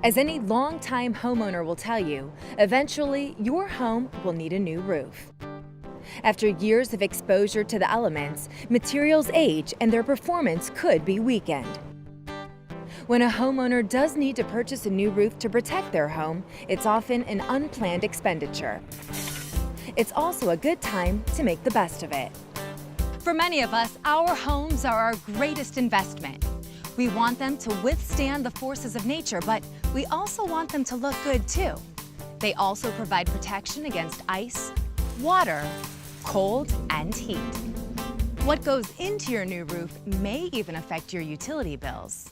As any longtime homeowner will tell you, eventually your home will need a new roof. After years of exposure to the elements, materials age and their performance could be weakened. When a homeowner does need to purchase a new roof to protect their home, it's often an unplanned expenditure. It's also a good time to make the best of it. For many of us, our homes are our greatest investment. We want them to withstand the forces of nature, but we also want them to look good too. They also provide protection against ice, water, cold, and heat. What goes into your new roof may even affect your utility bills.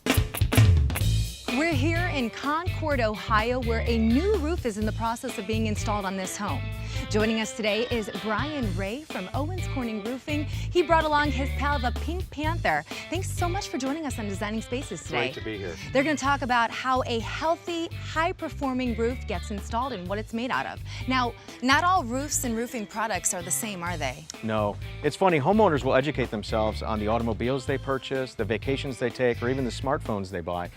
We're here in Concord, Ohio, where a new roof is in the process of being installed on this home. Joining us today is Brian Ray from Owens Roofing. He brought along his pal, the Pink Panther. Thanks so much for joining us on Designing Spaces today. Great to be here. They're going to talk about how a healthy, high-performing roof gets installed and what it's made out of. Now, not all roofs and roofing products are the same, are they? No. It's funny, homeowners will educate themselves on the automobiles they purchase, the vacations they take, or even the smartphones they buy.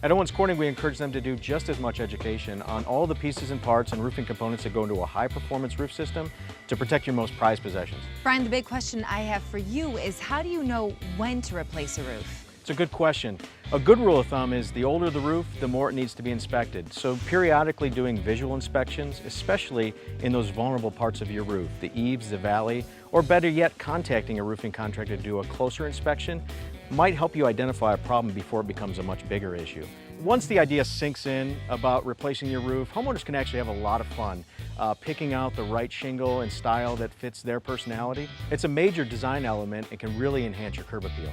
At Owens Corning, we encourage them to do just as much education on all the pieces and parts and roofing components that go into a high-performance roof system to protect your most prized possessions. Brian, the big question I have for you is how do you know when to replace a roof? It's a good question. A good rule of thumb is the older the roof, the more it needs to be inspected. So periodically doing visual inspections, especially in those vulnerable parts of your roof, the eaves, the valley, or better yet, contacting a roofing contractor to do a closer inspection might help you identify a problem before it becomes a much bigger issue. Once the idea sinks in about replacing your roof, homeowners can actually have a lot of fun picking out the right shingle and style that fits their personality. It's a major design element and can really enhance your curb appeal.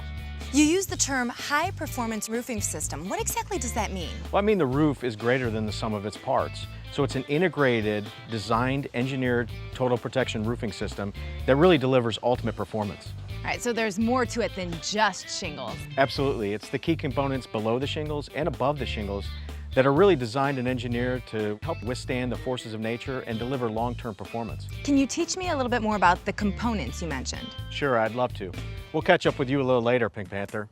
You use the term high-performance roofing system. What exactly does that mean? Well, I mean the roof is greater than the sum of its parts. So it's an integrated, designed, engineered total protection roofing system that really delivers ultimate performance. All right, so there's more to it than just shingles. Absolutely. It's the key components below the shingles and above the shingles that are really designed and engineered to help withstand the forces of nature and deliver long-term performance. Can you teach me a little bit more about the components you mentioned? Sure, I'd love to. We'll catch up with you a little later, Pink Panther.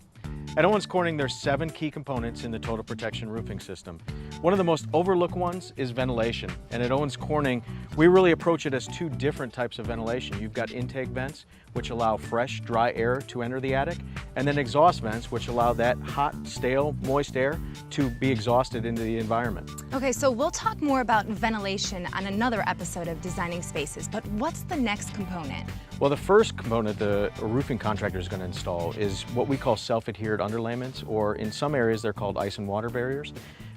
At Owens Corning, there's 7 key components in the total protection roofing system. One of the most overlooked ones is ventilation. And at Owens Corning, we really approach it as 2 different types of ventilation. You've got intake vents, which allow fresh, dry air to enter the attic, and then exhaust vents, which allow that hot, stale, moist air to be exhausted into the environment. Okay, so we'll talk more about ventilation on another episode of Designing Spaces, but what's the next component? Well, the first component the roofing contractor is going to install is what we call self-adhered underlayments, or in some areas they're called ice and water barriers.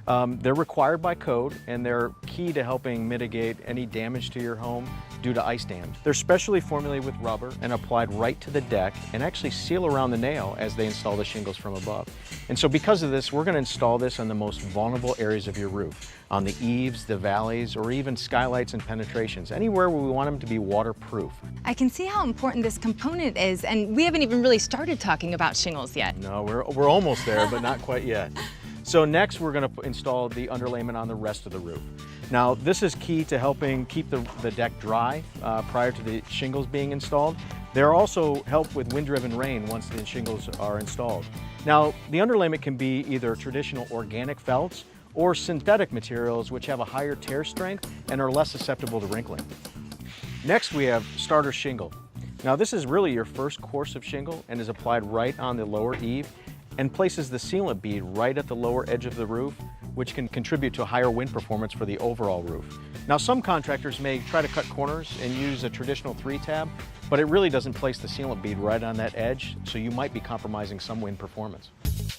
They're required by code, and they're key to helping mitigate any damage to your home due to ice dams. They're specially formulated with rubber and applied right to the deck and actually seal around the nail as they install the shingles from above. And so because of this, we're going to install this on the most vulnerable areas of your roof, on the eaves, the valleys, or even skylights and penetrations, anywhere where we want them to be waterproof. I can see how important this component is, and we haven't even really started talking about shingles yet. No, we're almost there, but not quite yet. So next we're going to install the underlayment on the rest of the roof. Now this is key to helping keep the deck dry prior to the shingles being installed. They're also help with wind-driven rain once the shingles are installed. Now the underlayment can be either traditional organic felts or synthetic materials which have a higher tear strength and are less susceptible to wrinkling. Next we have starter shingle. Now this is really your first course of shingle and is applied right on the lower eave and places the sealant bead right at the lower edge of the roof, which can contribute to higher wind performance for the overall roof. Now some contractors may try to cut corners and use a traditional 3-tab, but it really doesn't place the sealant bead right on that edge, so you might be compromising some wind performance.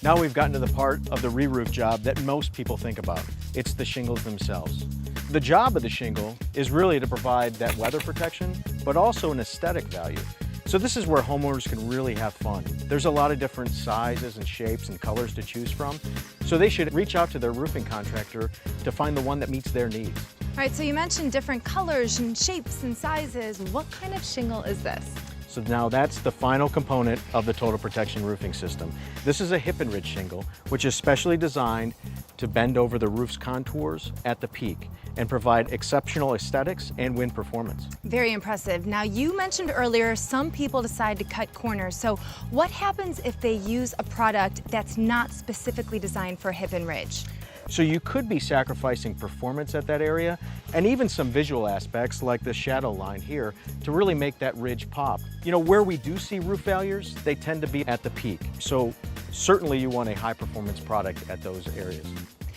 Now we've gotten to the part of the re-roof job that most people think about. It's the shingles themselves. The job of the shingle is really to provide that weather protection, but also an aesthetic value. So this is where homeowners can really have fun. There's a lot of different sizes and shapes and colors to choose from, so they should reach out to their roofing contractor to find the one that meets their needs. All right, so you mentioned different colors and shapes and sizes. What kind of shingle is this? So now that's the final component of the total protection roofing system. This is a hip and ridge shingle, which is specially designed to bend over the roof's contours at the peak and provide exceptional aesthetics and wind performance. Very impressive. Now you mentioned earlier some people decide to cut corners. So what happens if they use a product that's not specifically designed for hip and ridge? So you could be sacrificing performance at that area and even some visual aspects like the shadow line here to really make that ridge pop. You know, where we do see roof failures, they tend to be at the peak. So certainly you want a high performance product at those areas.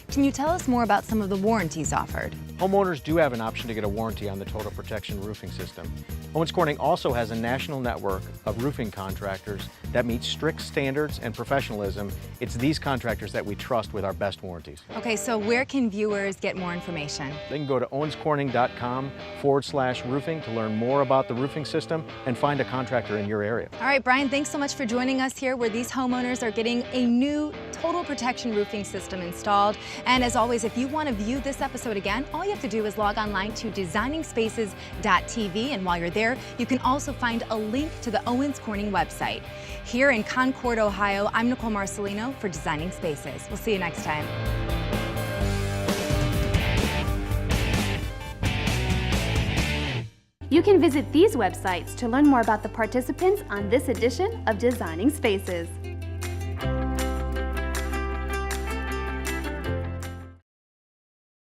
Can you tell us more about some of the warranties offered? Homeowners do have an option to get a warranty on the Total Protection roofing system. Owens Corning also has a national network of roofing contractors that meet strict standards and professionalism. It's these contractors that we trust with our best warranties. Okay, so where can viewers get more information? They can go to owenscorning.com/roofing to learn more about the roofing system and find a contractor in your area. All right, Brian, thanks so much for joining us here where these homeowners are getting a new Total Protection roofing system installed. And as always, if you want to view this episode again, all you have to do is log online to designingspaces.tv, and while you're there, you can also find a link to the Owens Corning website. Here in Concord, Ohio, I'm Nicole Marcelino for Designing Spaces. We'll see you next time. You can visit these websites to learn more about the participants on this edition of Designing Spaces.